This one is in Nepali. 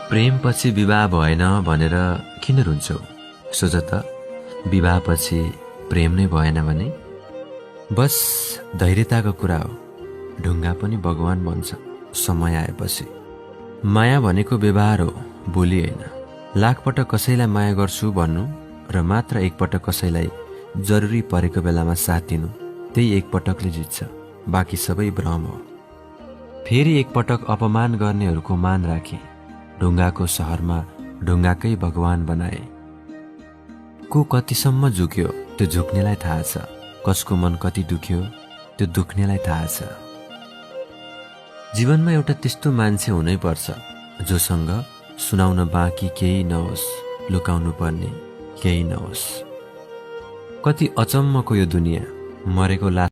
प्रेमपछि विवाह भएन भनेर किन रुन्छौ? सोच त, विवाहपछि प्रेम नै भएन भने? बस धैर्यताको कुरा हो। ढुङ्गा पनि भगवान बन्छ समय आएपछि। माया भनेको व्यवहार हो, बोली होइन। लाखपटक कसैलाई माया गर्छु भन्नु र मात्र एकपटक कसैलाई जरुरी परेको बेलामा साथ दिनु, त्यही एकपटकले जित्छ। बाँकी सबै भ्रम हो। फेरि एकपटक अपमान गर्नेहरूको मान राखे। ढुङ्गाको सहरमा ढुङ्गाकै भगवान बनाए। को कतिसम्म झुक्यो त्यो झुक्नेलाई थाहा छ। कसको मन कति दुख्यो त्यो दुख्नेलाई थाहा छ। जीवनमा एउटा त्यस्तो मान्छे हुनै पर्छ जोसँग सुनाउन बाँकी केही नहोस्, लुकाउनु पर्ने केही नहोस्। कति अचम्मको यो दुनियाँ, मरेको लास